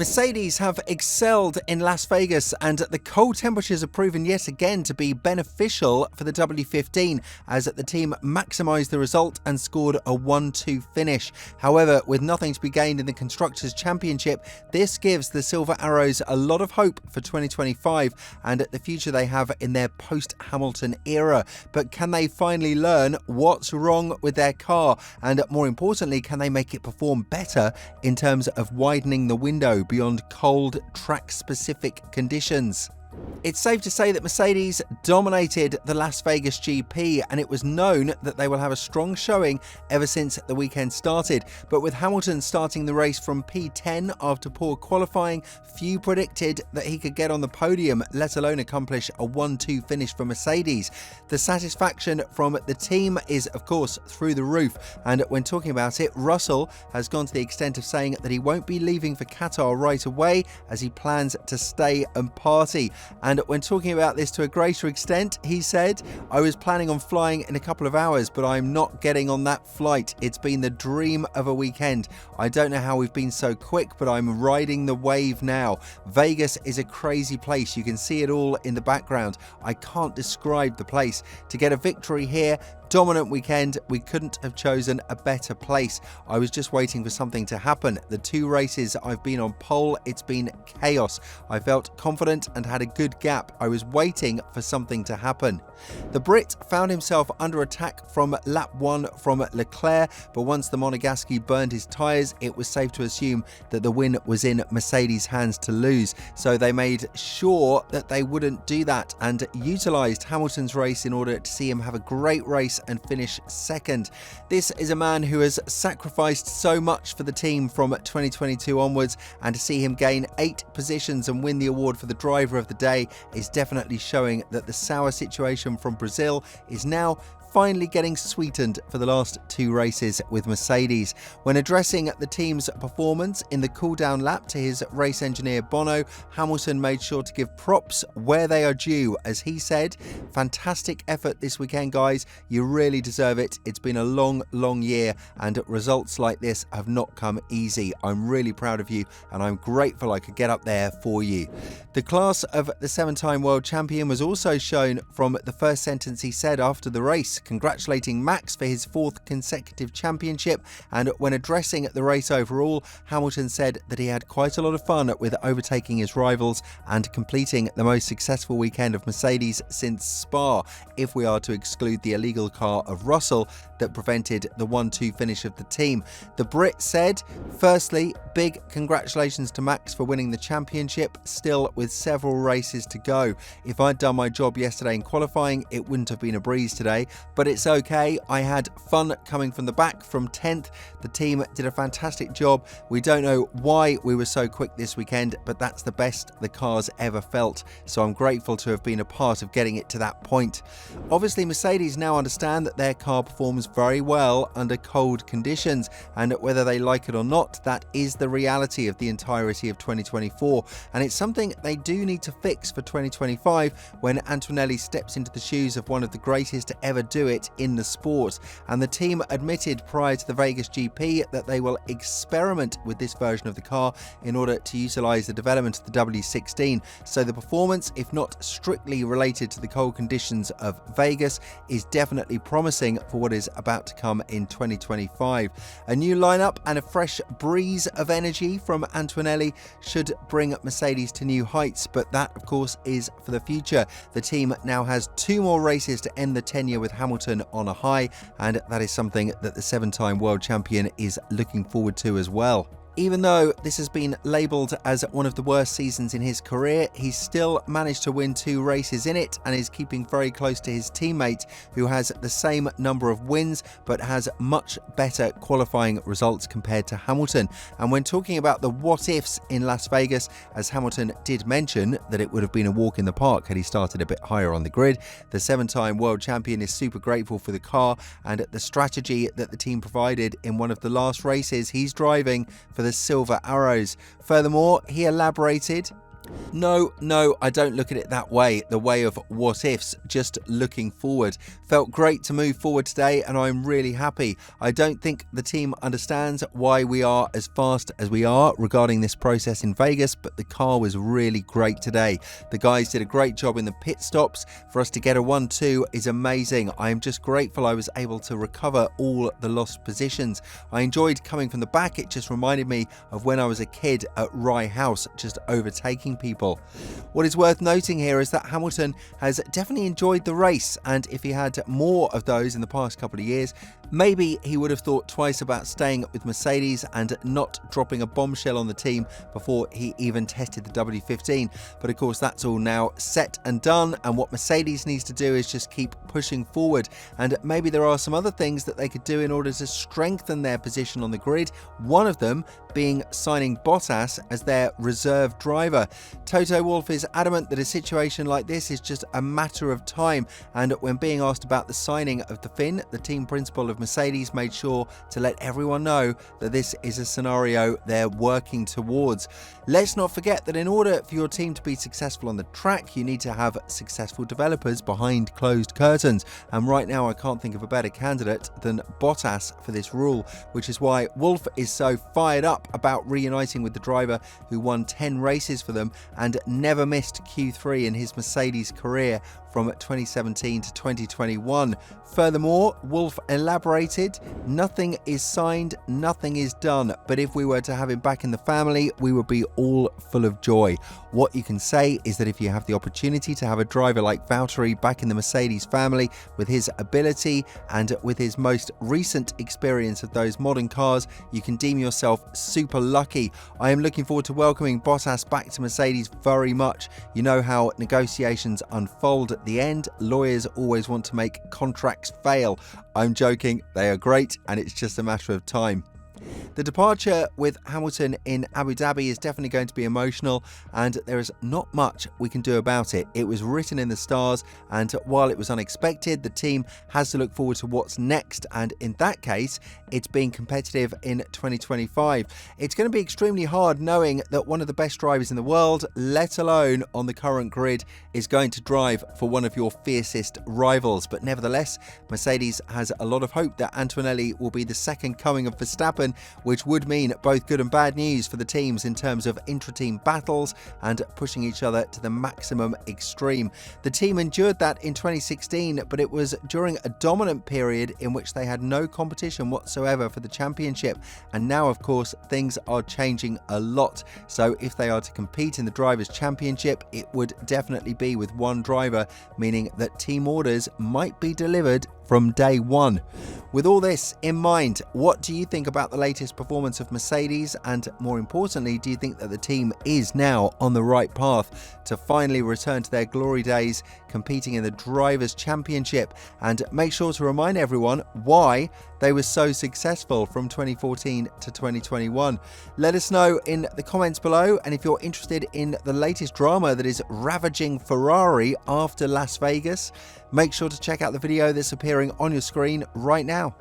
Mercedes have excelled in Las Vegas, and the cold temperatures have proven yet again to be beneficial for the W15 as the team maximised the result and scored a 1-2 finish. However, with nothing to be gained in the Constructors' Championship, this gives the Silver Arrows a lot of hope for 2025 and the future they have in their post-Hamilton era. But can they finally learn what's wrong with their car? And more importantly, can they make it perform better in terms of widening the window beyond cold track-specific conditions? It's safe to say that Mercedes dominated the Las Vegas GP, and it was known that they will have a strong showing ever since the weekend started. But with Hamilton starting the race from P10 after poor qualifying, few predicted that he could get on the podium, let alone accomplish a 1-2 finish for Mercedes. The satisfaction from the team is, of course, through the roof, and when talking about it, Russell has gone to the extent of saying that he won't be leaving for Qatar right away as he plans to stay and party. And when talking about this to a greater extent, he said, "I was planning on flying in a couple of hours, but I'm not getting on that flight. It's been the dream of a weekend. I don't know how we've been so quick, but I'm riding the wave now. Vegas is a crazy place. You can see it all in the background. I can't describe the place. To get a victory here, dominant weekend, we couldn't have chosen a better place. I was just waiting for something to happen. The 2 races I've been on pole, it's been chaos. I felt confident and had a good gap. I was waiting for something to happen." The Brit found himself under attack from lap 1 from Leclerc, but once the Monegasque burned his tyres, it was safe to assume that the win was in Mercedes' hands to lose. So they made sure that they wouldn't do that and utilised Hamilton's race in order to see him have a great race and finish second. This is a man who has sacrificed so much for the team from 2022 onwards, and to see him gain 8 positions and win the award for the driver of the day is definitely showing that the sour situation from Brazil is now finally getting sweetened for the last 2 races with Mercedes. When addressing the team's performance in the cool-down lap to his race engineer Bono, Hamilton made sure to give props where they are due, as he said, "Fantastic effort this weekend, guys. You really deserve it. It's been a long year, and results like this have not come easy. I'm really proud of you, and I'm grateful I could get up there for you." The class of the 7-time world champion was also shown from the first sentence he said after the race, congratulating Max for his 4th consecutive championship. And when addressing the race overall, Hamilton said that he had quite a lot of fun with overtaking his rivals and completing the most successful weekend of Mercedes since Spa, if we are to exclude the illegal car of Russell that prevented the 1-2 finish of the team. The Brit said, "Firstly, big congratulations to Max for winning the championship, still with several races to go. If I'd done my job yesterday in qualifying, it wouldn't have been a breeze today, but it's okay. I had fun coming from the back from 10th. The team did a fantastic job. We don't know why we were so quick this weekend, but that's the best the car's ever felt. So I'm grateful to have been a part of getting it to that point." Obviously, Mercedes now understand that their car performs very well under cold conditions, and whether they like it or not, that is the reality of the entirety of 2024, and it's something they do need to fix for 2025 when Antonelli steps into the shoes of one of the greatest to ever do it in the sport. And the team admitted prior to the Vegas GP that they will experiment with this version of the car in order to utilise the development of the W16, so the performance, if not strictly related to the cold conditions of Vegas, is definitely promising for what is about to come in 2025. A new lineup and a fresh breeze of energy from Antonelli should bring Mercedes to new heights, but that of course is for the future. The team now has 2 more races to end the tenure with Hamilton on a high, and that is something that the 7-time world champion is looking forward to as well. Even though this has been labelled as one of the worst seasons in his career, he's still managed to win 2 races in it and is keeping very close to his teammate, who has the same number of wins but has much better qualifying results compared to Hamilton. And when talking about the what-ifs in Las Vegas, as Hamilton did mention that it would have been a walk in the park had he started a bit higher on the grid, the 7-time world champion is super grateful for the car and the strategy that the team provided in one of the last races he's driving for the Silver Arrows. Furthermore, he elaborated, No, I don't look at it that way, the way of what ifs, just looking forward. Felt great to move forward today and I'm really happy. I don't think the team understands why we are as fast as we are regarding this process in Vegas, but the car was really great today. The guys did a great job in the pit stops. For us to get a 1-2 is amazing. I am just grateful I was able to recover all the lost positions. I enjoyed coming from the back. It just reminded me of when I was a kid at Rye House, just overtaking people. What is worth noting here is that Hamilton has definitely enjoyed the race, and if he had more of those in the past couple of years, maybe he would have thought twice about staying with Mercedes and not dropping a bombshell on the team before he even tested the W15. But of course that's all now set and done, and what Mercedes needs to do is just keep pushing forward, and maybe there are some other things that they could do in order to strengthen their position on the grid, one of them being signing Bottas as their reserve driver. Toto Wolff is adamant that a situation like this is just a matter of time, and when being asked about the signing of the Finn, the team principal of Mercedes made sure to let everyone know that this is a scenario they're working towards. Let's not forget that in order for your team to be successful on the track, you need to have successful developers behind closed curtains, and right now I can't think of a better candidate than Bottas for this rule, which is why Wolff is so fired up about reuniting with the driver who won 10 races for them and never missed Q3 in his Mercedes career from 2017 to 2021. Furthermore, Wolff elaborated, nothing is signed, nothing is done, but if we were to have him back in the family, we would be all full of joy. What you can say is that if you have the opportunity to have a driver like Valtteri back in the Mercedes family with his ability and with his most recent experience of those modern cars, you can deem yourself super lucky. I am looking forward to welcoming Bottas back to Mercedes very much. You know how negotiations unfold at the end. Lawyers always want to make contracts fail. I'm joking, they are great and it's just a matter of time. The departure with Hamilton in Abu Dhabi is definitely going to be emotional, and there is not much we can do about it. It was written in the stars, and while it was unexpected, the team has to look forward to what's next, and in that case, it's being competitive in 2025. It's going to be extremely hard knowing that one of the best drivers in the world, let alone on the current grid, is going to drive for one of your fiercest rivals. But nevertheless, Mercedes has a lot of hope that Antonelli will be the second coming of Verstappen, which would mean both good and bad news for the teams in terms of intra-team battles and pushing each other to the maximum extreme. The team endured that in 2016, but it was during a dominant period in which they had no competition whatsoever for the championship, and now of course things are changing a lot. So if they are to compete in the Drivers' Championship, it would definitely be with one driver, meaning that team orders might be delivered from day one. With all this in mind, what do you think about the latest performance of Mercedes, and more importantly, do you think that the team is now on the right path to finally return to their glory days competing in the Drivers' Championship? And make sure to remind everyone why they were so successful from 2014 to 2021. Let us know in the comments below, and if you're interested in the latest drama that is ravaging Ferrari after Las Vegas, make sure to check out the video that's appearing on your screen right now.